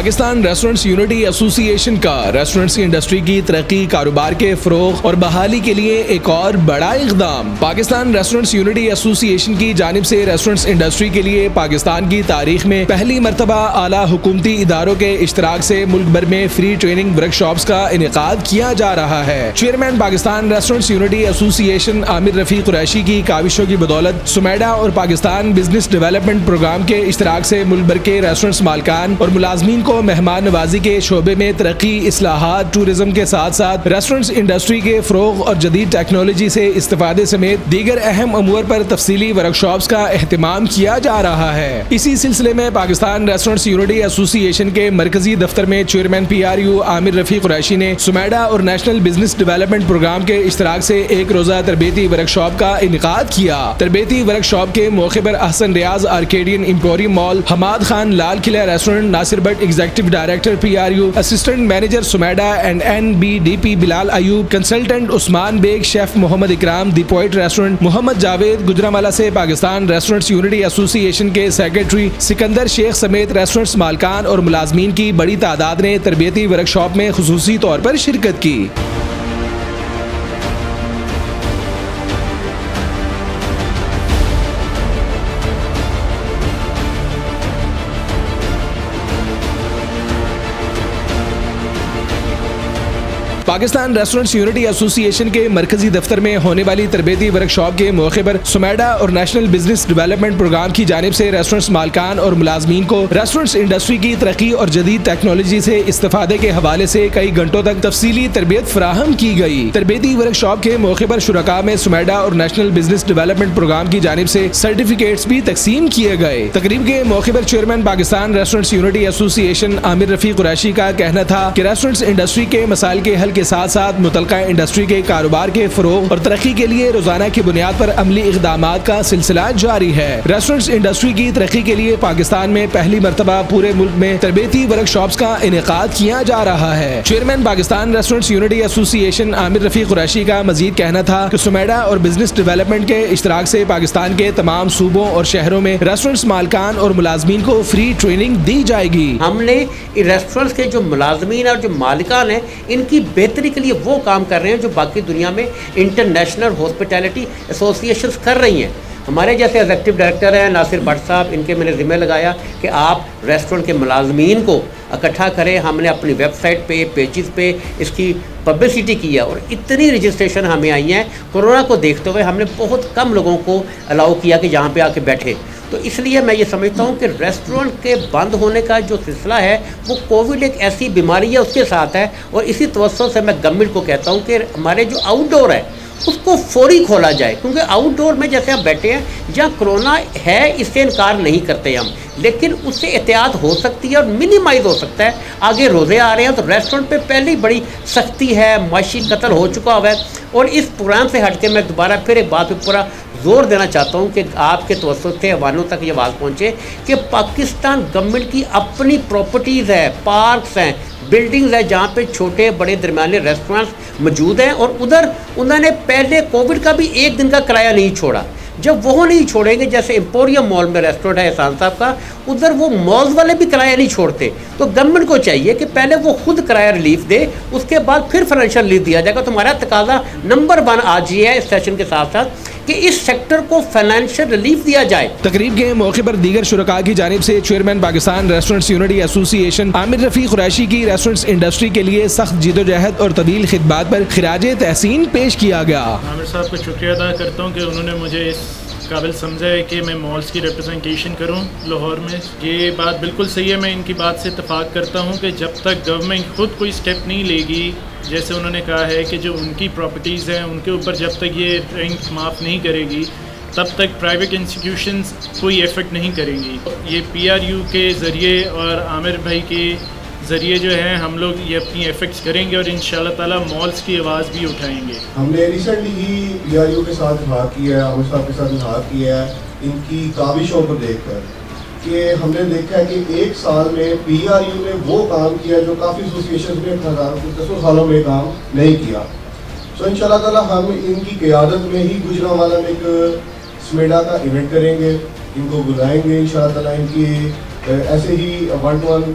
Pakistan restaurants unity ایسوسی ایشن کا ریسٹورنٹس کی انڈسٹری کی ترقی، کاروبار کے فروغ اور بحالی کے لیے ایک اور بڑا اقدام۔ پاکستان ریسٹورنٹس یونٹی ایسوسی ایشن کی جانب سے ریسٹورنٹس انڈسٹری کے لیے پاکستان کی تاریخ میں پہلی مرتبہ اعلیٰ حکومتی اداروں کے اشتراک سے ملک بھر میں فری ٹریننگ ورک شاپس کا انعقاد کیا جا رہا ہے۔ چیئرمین پاکستان ریسٹورنٹس یونٹی ایسوسی ایشن عامر رفیق قریشی کی کاوشوں کی بدولت سمیڈا اور پاکستان بزنس ڈیولپمنٹ پروگرام کے اشتراک سے ملک بھر کے ریسٹورنٹس مالکان اور ملازمین کو مہمان نوازی کے شعبے میں ترقی، اصلاحات، ٹورزم کے ساتھ ساتھ ریسٹورنٹس انڈسٹری کے فروغ اور جدید ٹیکنالوجی سے استفادے سمیت دیگر اہم امور پر تفصیلی ورک شاپس کا اہتمام کیا جا رہا ہے۔ اسی سلسلے میں پاکستان ریسٹورنٹس یونٹی ایسوسی ایشن کے مرکزی دفتر میں چیئرمین PRU عامر رفیق قریشی نے سمیڈا اور نیشنل بزنس ڈیولپمنٹ پروگرام کے اشتراک سے ایک روزہ تربیتی ورک شاپ کا انعقاد کیا۔ تربیتی ورک شاپ کے موقع پر Ahsan Riaz Arcadian emporium mall, Hammad Khan Lal Qila restaurant, Nasir Butt executive director PRU، assistant manager SMEDA and NBDP Bilal Ayub, consultant Usman Baig, chef Muhammad Ikram, the point restaurant, Muhammad Javed, Gujranwala سے پاکستان ریسٹورنٹس یونٹی ایسوسی ایشن کے سیکرٹری سکندر شیخ سمیت ریسٹورنٹس مالکان اور ملازمین کی بڑی تعداد نے تربیتی ورک شاپ میں خصوصی طور پر شرکت کی۔ پاکستان ریسٹورنٹس یونٹی ایسوسی ایشن کے مرکزی دفتر میں ہونے والی تربیتی ورک شاپ کے موقع پر سمیڈا اور نیشنل بزنس ڈیولپمنٹ پروگرام کی جانب سے ریسٹورنٹس مالکان اور ملازمین کو ریسٹورنٹس انڈسٹری کی ترقی اور جدید ٹیکنالوجی سے استفادے کے حوالے سے کئی گھنٹوں تک تفصیلی تربیت فراہم کی گئی۔ تربیتی ورک شاپ کے موقع پر شرکاء میں سمیڈا اور نیشنل بزنس ڈیولپمنٹ پروگرام کی جانب سے سرٹیفکیٹس بھی تقسیم کیے گئے۔ تقریب کے موقع پر چیئرمین پاکستان ریسٹورنٹس یونٹی ایسوسی ایشن عامر رفیق قریشی کا کہنا تھا کہ ریسٹورنٹس انڈسٹری کے مسائل کے حل کے ساتھ ساتھ متعلقہ انڈسٹری کے کاروبار کے فروغ اور ترقی کے لیے روزانہ کی بنیاد پر عملی اقدامات کا سلسلہ جاری ہے۔ ریسٹورنٹس انڈسٹری کی ترقی کے لیے پاکستان میں پہلی مرتبہ پورے ملک میں تربیتی ورک شاپس کا انعقاد کیا جا رہا ہے۔ چیئرمین پاکستان ریسٹورنٹس یونٹی ایسوسی ایشن عامر رفیق قریشی کا مزید کہنا تھا کہ سمیڈا اور بزنس ڈیولپمنٹ کے اشتراک سے پاکستان کے تمام صوبوں اور شہروں میں ریسٹورنٹس مالکان اور ملازمین کو فری ٹریننگ دی جائے گی۔ ہم نے ریسٹورنٹس کے جو ملازمین اور جو مالکان ہیں ان کی بہتری کے لیے وہ کام کر رہے ہیں جو باقی دنیا میں انٹرنیشنل ہاسپٹیلٹی ایسوسی ایشنز کر رئی ہیں۔ ہمارے جیسے ایگزیکٹو ڈائریکٹر ہیں ناصر بٹ صاحب، ان کے میں نے ذمہ لگایا کہ آپ ریسٹورنٹ کے ملازمین کو اکٹھا کریں۔ ہم نے اپنی ویب سائٹ پہ، پیجز پہ اس کی پبلسٹی کی ہے اور اتنی رجسٹریشن ہمیں آئی ہیں۔ کورونا کو دیکھتے ہوئے ہم نے بہت کم لوگوں کو الاؤ کیا کہ یہاں پہ آ کے بیٹھے، تو اس لیے میں یہ سمجھتا ہوں کہ ریسٹورنٹ کے بند ہونے کا جو سلسلہ ہے وہ کووڈ ایک ایسی بیماری ہے، اس کے ساتھ ہے، اور اسی توسط سے میں گورنمنٹ کو کہتا ہوں کہ ہمارے جو آؤٹ ڈور ہے اس کو فوری کھولا جائے، کیونکہ آؤٹ ڈور میں جیسے ہم بیٹھے ہیں جہاں کرونا ہے اس سے انکار نہیں کرتے ہم، لیکن اس سے احتیاط ہو سکتی ہے اور منیمائز ہو سکتا ہے۔ آگے روزے آ رہے ہیں تو ریسٹورنٹ پہ پہلے ہی بڑی سختی ہے، معاشی قتل ہو چکا ہوا ہے، اور اس پروگرام سے ہٹ کے میں دوبارہ پھر ایک بات پہ پورا زور دینا چاہتا ہوں کہ آپ کے توسط سے عواموں تک یہ آواز پہنچے کہ پاکستان گورنمنٹ کی اپنی پراپرٹیز ہے، پارکس ہیں، بلڈنگز ہیں جہاں پہ چھوٹے بڑے درمیانے ریسٹورنٹس موجود ہیں، اور ادھر انہوں نے پہلے کووڈ کا بھی ایک دن کا کرایہ نہیں چھوڑا۔ جب وہ نہیں چھوڑیں گے، جیسے امپوریم مال میں ریسٹورنٹ ہے احسان صاحب کا، ادھر وہ مالز والے بھی کرایہ نہیں چھوڑتے، تو گورنمنٹ کو چاہیے کہ پہلے وہ خود کرایہ ریلیف دے، اس کے بعد پھر فائنینشیل ریلیف دیا جائے گا۔ تو ہمارا تقاضا نمبر 1 آج یہ ہے اس سیشن کے ساتھ ساتھ کہ اس سیکٹر کو فائنینشیل ریلیف دیا جائے۔ تقریب کے موقع پر دیگر شرکاء کی جانب سے چیئرمین پاکستان ریسٹورنٹس یونٹی ایسوسی ایشن عامر رفیق قریشی کی ریسٹورنٹس انڈسٹری کے لیے سخت جدوجہد اور طویل خدمات پر خراج تحسین پیش کیا گیا۔ عامر صاحب کا شکریہ ادا کرتا ہوں کہ انہوں نے مجھے اس قابل سمجھا ہے کہ میں مالز کی ریپرزنٹیشن کروں لاہور میں۔ یہ بات بالکل صحیح ہے، میں ان کی بات سے اتفاق کرتا ہوں کہ جب تک گورنمنٹ خود کوئی سٹیپ نہیں لے گی، جیسے انہوں نے کہا ہے کہ جو ان کی پراپرٹیز ہیں ان کے اوپر جب تک یہ رینٹ معاف نہیں کرے گی تب تک پرائیویٹ انسٹیٹیوشنز کوئی ایفرٹ نہیں کریں گی۔ یہ PRU کے ذریعے اور عامر بھائی کے ذریعے جو ہے ہم لوگ یہ اپنی ایفرٹس کریں گے اور انشاءاللہ تعالیٰ مالز کی آواز بھی اٹھائیں گے۔ ہم نے ریسنٹلی ہی PRU کے ساتھ اظہار کیا ہے، عامر صاحب کے ساتھ اظہار کیا ہے ان کی کاوشوں کو دیکھ کر، کہ ہم نے دیکھا ہے کہ ایک سال میں PRU نے وہ کام کیا جو کافی ایسوسیشنز نے 10 سالوں میں کام نہیں کیا۔ سو انشاءاللہ تعالیٰ ہم ان کی قیادت میں ہی گجرانوالہ میں ایک سمیڈا کا ایونٹ کریں گے، ان کو بلائیں گے انشاءاللہ تعالیٰ، ان کی ایسے ہی 1-to-1